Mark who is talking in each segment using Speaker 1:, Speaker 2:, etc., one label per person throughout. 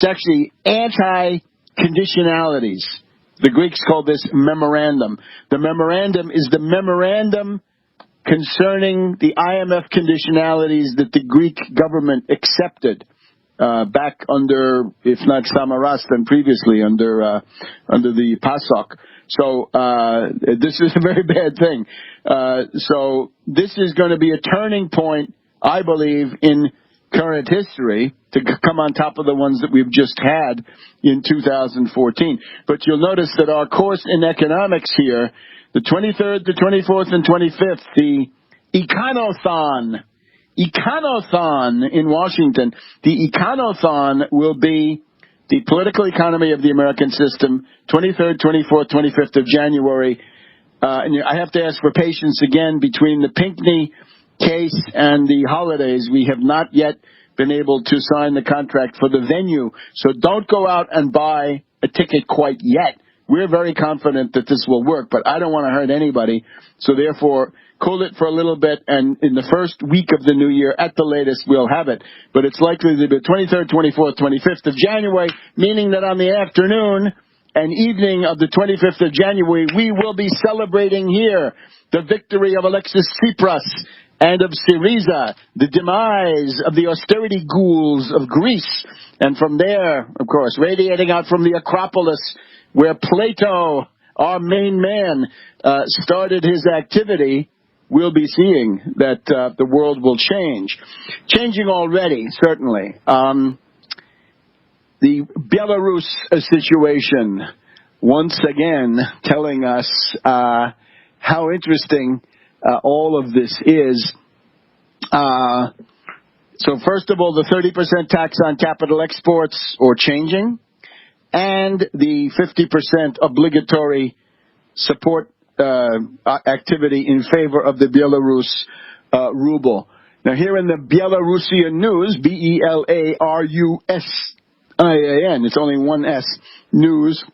Speaker 1: It's actually anti-conditionalities. The Greeks call this memorandum. The memorandum is the memorandum concerning the IMF conditionalities that the Greek government accepted back under, if not Samaras, then previously under the PASOK. So this is a very bad thing. So this is going to be a turning point, I believe, in current history to come on top of the ones that we've just had in 2014. But you'll notice that our course in economics here, the 23rd, the 24th, and 25th, the Econothon in Washington. The Econothon will be the political economy of the American system, 23rd, 24th, 25th of January. And I have to ask for patience again between the Pinckney case and the holidays. We have not yet been able to sign the contract for the venue. So don't go out and buy a ticket quite yet. We're very confident that this will work, but I don't want to hurt anybody. So therefore, cool it for a little bit, and in the first week of the new year, at the latest, we'll have it. But it's likely to be 23rd, 24th, 25th of January, meaning that on the afternoon and evening of the 25th of January, we will be celebrating here the victory of Alexis Tsipras and of Syriza, the demise of the austerity ghouls of Greece. And from there, of course, radiating out from the Acropolis, where Plato, our main man, started his activity, we'll be seeing that the world will change. Changing already, certainly. The Belarus situation, once again, telling us how interesting all of this is. So first of all, the 30% tax on capital exports or changing, and the 50% obligatory support activity in favor of the Belarus ruble. Now here in the Belarusian news, Belarusian, it's only one S, news,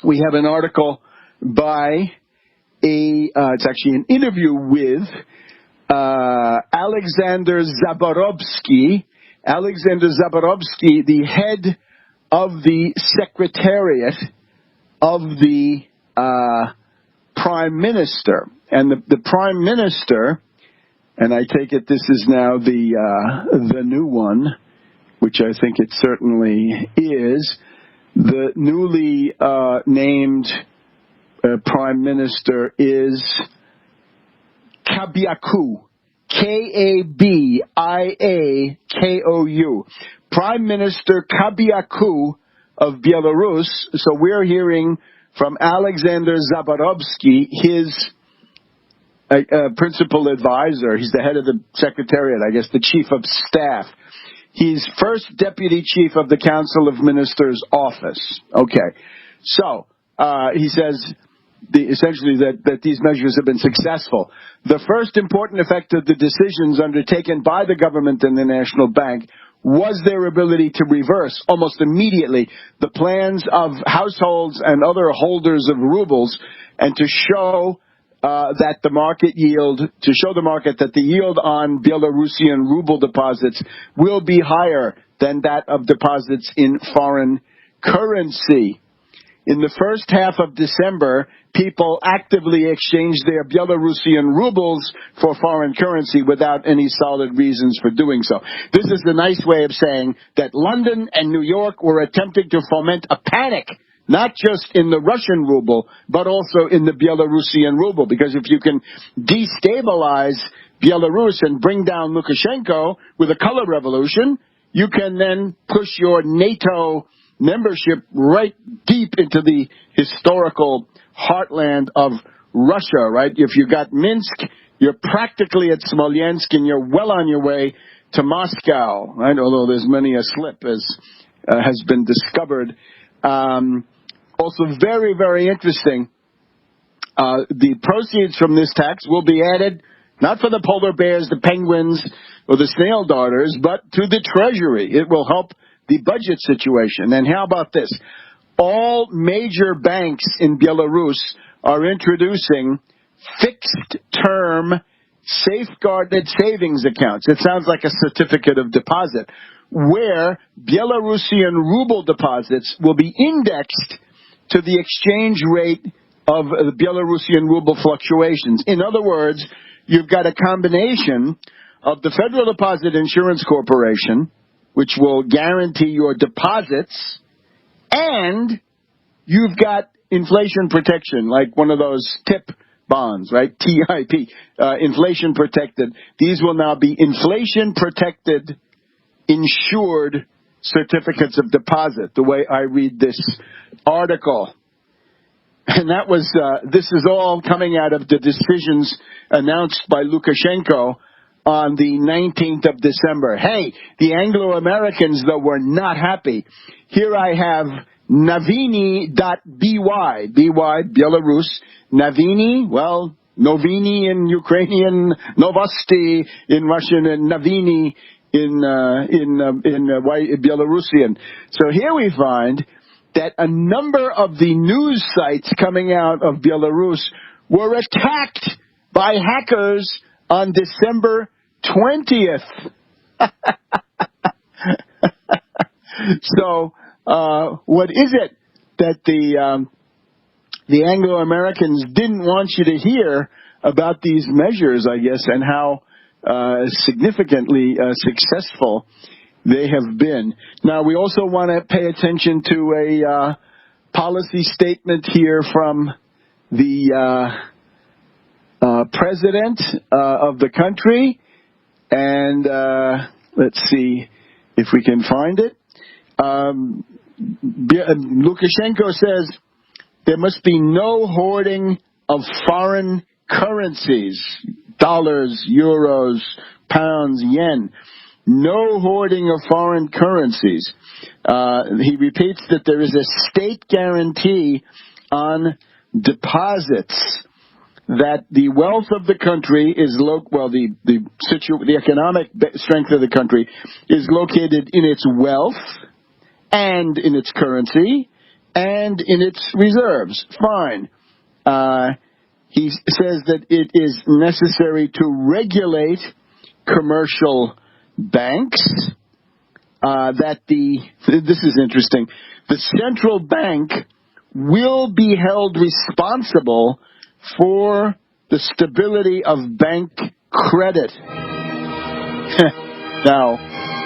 Speaker 1: we have an article by it's actually an interview with Alexander Zaborovsky. Alexander Zaborovsky, the head of the Secretariat of the Prime Minister. And the Prime Minister, and I take it this is now the new one, which I think it certainly is, the newly named Prime Minister is Kabiakou. Kabiakou. Prime Minister Kabiakou of Belarus. So we're hearing from Alexander Zaborovsky, his principal advisor. He's the head of the Secretariat, I guess the Chief of Staff. He's first Deputy Chief of the Council of Ministers office. Okay. So he says essentially that these measures have been successful. The first important effect of the decisions undertaken by the government and the National Bank was their ability to reverse almost immediately the plans of households and other holders of rubles, and to show that the market that the yield on Belarusian ruble deposits will be higher than that of deposits in foreign currency. In the first half of December, people actively exchanged their Belarusian rubles for foreign currency without any solid reasons for doing so. This is a nice way of saying that London and New York were attempting to foment a panic, not just in the Russian ruble, but also in the Belarusian ruble. Because if you can destabilize Belarus and bring down Lukashenko with a color revolution, you can then push your NATO membership right deep into the historical heartland of Russia, right? If you got Minsk, you're practically at Smolensk, and you're well on your way to Moscow, right? Although there's many a slip, as has been discovered. Also very, very interesting, the proceeds from this tax will be added not for the polar bears, the penguins, or the snail darters, but to the Treasury. It will help the budget situation. And how about this? All major banks in Belarus are introducing fixed-term safeguarded savings accounts. It sounds like a certificate of deposit, where Belarusian ruble deposits will be indexed to the exchange rate of the Belarusian ruble fluctuations. In other words, you've got a combination of the Federal Deposit Insurance Corporation, which will guarantee your deposits, and you've got inflation protection, like one of those TIP bonds, right? TIP, inflation protected. These will now be inflation protected, insured certificates of deposit, the way I read this article. And that was, this is all coming out of the decisions announced by Lukashenko on the 19th of December. Hey, the Anglo-Americans, though, were not happy. Here I have Navini.by, by, Belarus. Navini, well, Novini in Ukrainian, Novosti in Russian, and Navini in Belarusian. So here we find that a number of the news sites coming out of Belarus were attacked by hackers on December 20th. So, what is it that the Anglo-Americans didn't want you to hear about these measures, I guess, and how significantly successful they have been. Now, we also want to pay attention to a policy statement here from the president of the country, and let's see if we can find it. Lukashenko says there must be no hoarding of foreign currencies, dollars, euros, pounds, yen. No hoarding of foreign currencies. He repeats that there is a state guarantee on deposits, that the wealth of the country is the economic strength of the country is located in its wealth and in its currency and in its reserves. Fine. He says that it is necessary to regulate commercial banks, this is interesting, the central bank will be held responsible for the stability of bank credit. Now,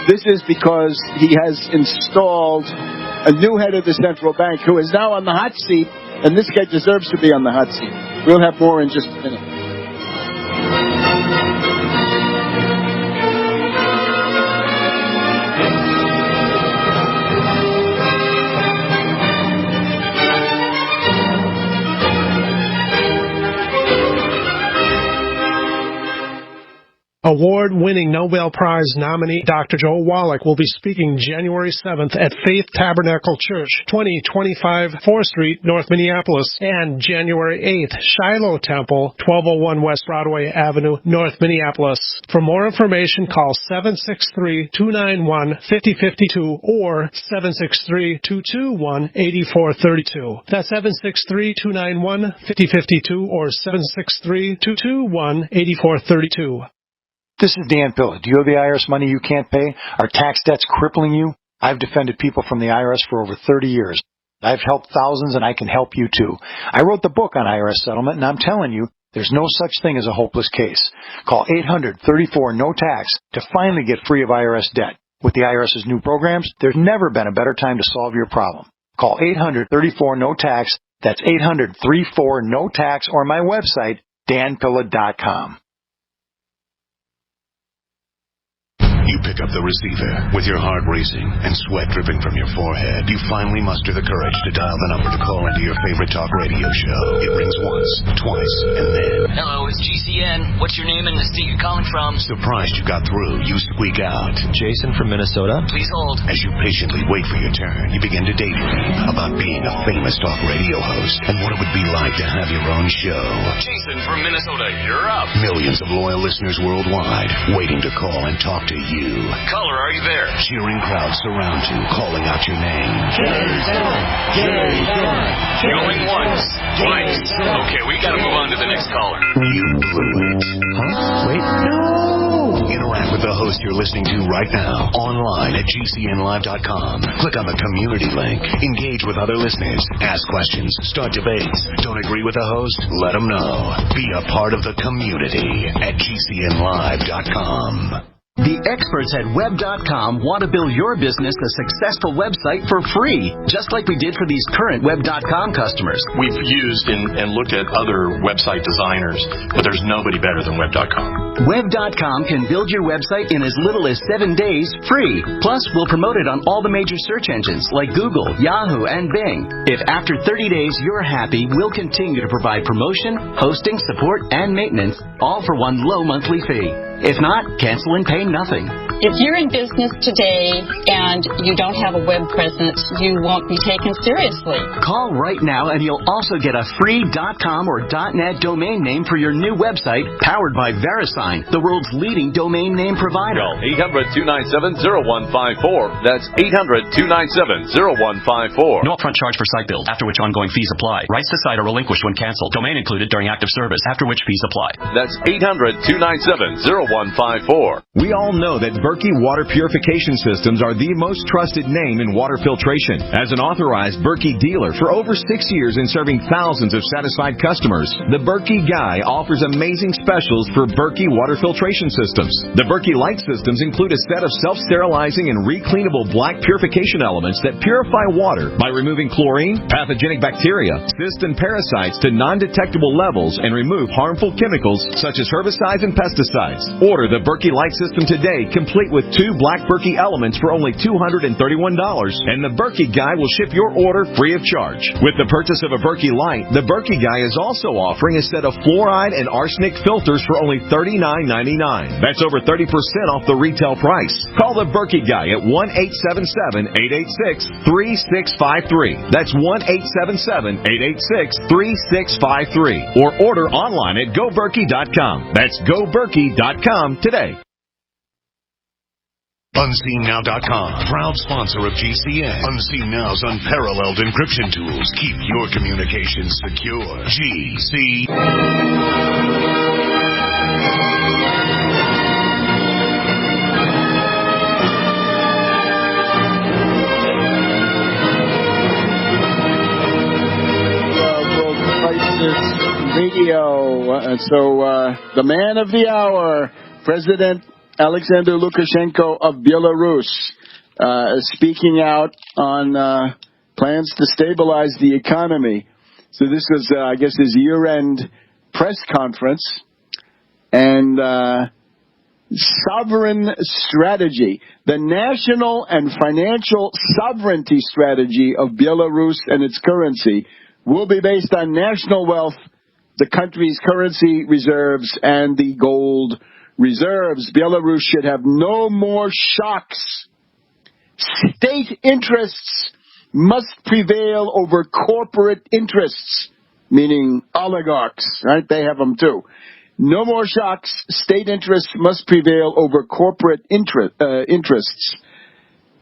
Speaker 1: this is because he has installed a new head of the central bank who is now on the hot seat, and this guy deserves to be on the hot seat. We'll have more in just a minute.
Speaker 2: Award-winning Nobel Prize nominee Dr. Joe Wallach will be speaking January 7th at Faith Tabernacle Church, 2025 4th Street, North Minneapolis, and January 8th, Shiloh Temple, 1201 West Broadway Avenue, North Minneapolis. For more information, call 763-291-5052 or 763-221-8432. That's 763-291-5052 or 763-221-8432.
Speaker 3: This is Dan Pilla. Do you owe the IRS money you can't pay? Are tax debts crippling you? I've defended people from the IRS for over 30 years. I've helped thousands, and I can help you too. I wrote the book on IRS settlement, and I'm telling you, there's no such thing as a hopeless case. Call 800-34-NO-TAX to finally get free of IRS debt. With the IRS's new programs, there's never been a better time to solve your problem. Call 800-34-NO-TAX. That's 800-34-NO-TAX, or my website, danpilla.com.
Speaker 4: You pick up the receiver. With your heart racing and sweat dripping from your forehead, you finally muster the courage to dial the number to call into your favorite talk radio show. It rings once, twice, and then...
Speaker 5: Hello, it's GCN. What's your name and the state you're calling from?
Speaker 4: Surprised you got through, you squeak out.
Speaker 6: Jason from Minnesota.
Speaker 5: Please hold.
Speaker 4: As you patiently wait for your turn, you begin to daydream about being a famous talk radio host and what it would be like to have your own show.
Speaker 5: Jason from Minnesota, you're up.
Speaker 4: Millions of loyal listeners worldwide waiting to call and talk to you.
Speaker 5: Caller, are you there?
Speaker 4: Cheering crowds surround you, calling out your name.
Speaker 5: Jason! Going once, twice. Okay, we gotta move on to the next caller.
Speaker 4: You blew it.
Speaker 6: Huh? Wait. No!
Speaker 4: Interact with the host you're listening to right now online at GCNlive.com. Click on the community link. Engage with other listeners. Ask questions. Start debates. Don't agree with the host? Let them know. Be a part of the community at GCNlive.com.
Speaker 6: The experts at Web.com want to build your business a successful website for free, just like we did for these current Web.com customers.
Speaker 7: We've used and looked at other website designers, but there's nobody better than Web.com.
Speaker 6: Web.com can build your website in as little as 7 days, free. Plus, we'll promote it on all the major search engines like Google, Yahoo, and Bing. If after 30 days you're happy, we'll continue to provide promotion, hosting, support, and maintenance, all for one low monthly fee. If not, cancel and pay nothing.
Speaker 8: If you're in business today and you don't have a web presence, you won't be taken seriously.
Speaker 6: Call right now and you'll also get a free .com or .net domain name for your new website, powered by VeriSign, the world's leading domain name provider.
Speaker 9: Call 800-297-0154. That's 800-297-0154.
Speaker 10: No upfront charge for site build, after which ongoing fees apply. Rights to site are relinquished when canceled. Domain included during active service, after which fees apply.
Speaker 9: That's 800-297-0154.
Speaker 11: We all know that Berkey Water Purification Systems are the most trusted name in water filtration. As an authorized Berkey dealer for over 6 years and serving thousands of satisfied customers, the Berkey Guy offers amazing specials for Berkey water filtration systems. The Berkey Light systems include a set of self-sterilizing and recleanable black purification elements that purify water by removing chlorine, pathogenic bacteria, cysts, and parasites to non-detectable levels and remove harmful chemicals such as herbicides and pesticides. Order the Berkey Light system today, complete with 2 black Berkey elements for only $231, and the Berkey Guy will ship your order free of charge. With the purchase of a Berkey Light, the Berkey Guy is also offering a set of fluoride and arsenic filters for only $39.99. That's over 30% off the retail price. Call the Berkey Guy at 1-877-886-3653. That's 1-877-886-3653. Or order online at GoBerkey.com. That's GoBerkey.com today.
Speaker 4: UnseenNow.com, proud sponsor of GCN. Unseen Now's unparalleled encryption tools keep your communications secure. GC.
Speaker 1: World Crisis Radio. The man of the hour, President Alexander Lukashenko of Belarus, speaking out on plans to stabilize the economy. So this was, I guess, his year-end press conference. And sovereign strategy, the national and financial sovereignty strategy of Belarus and its currency will be based on national wealth, the country's currency reserves, and the gold reserves. Belarus should have no more shocks. State interests must prevail over corporate interests, meaning oligarchs, right? They have them too. No more shocks. State interests must prevail over corporate interests.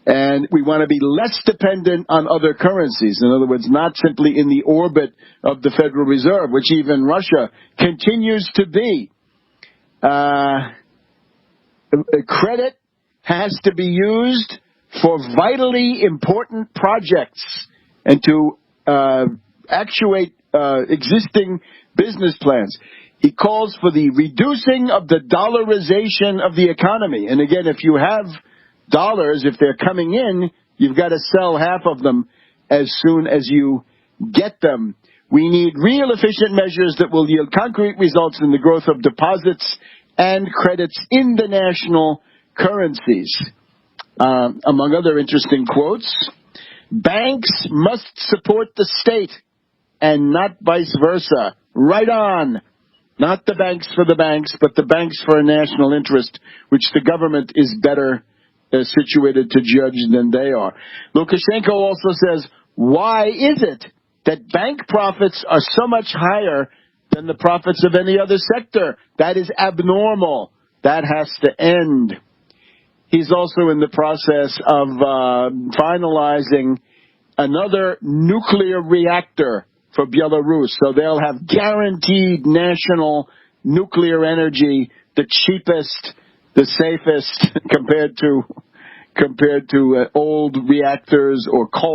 Speaker 1: And we want to be less dependent on other currencies. In other words, not simply in the orbit of the Federal Reserve, which even Russia continues to be. Credit has to be used for vitally important projects and to actuate existing business plans. He calls for the reducing of the dollarization of the economy. And again, if you have dollars, if they're coming in, you've got to sell half of them as soon as you get them. We need real efficient measures that will yield concrete results in the growth of deposits and credits in the national currencies. Among other interesting quotes, banks must support the state and not vice versa. Right on. Not the banks for the banks, but the banks for a national interest, which the government is better situated to judge than they are. Lukashenko also says, why is it that bank profits are so much higher than the profits of any other sector? That is abnormal. That has to end. He's also in the process of finalizing another nuclear reactor for Belarus. So they'll have guaranteed national nuclear energy, the cheapest, the safest compared to old reactors or coal.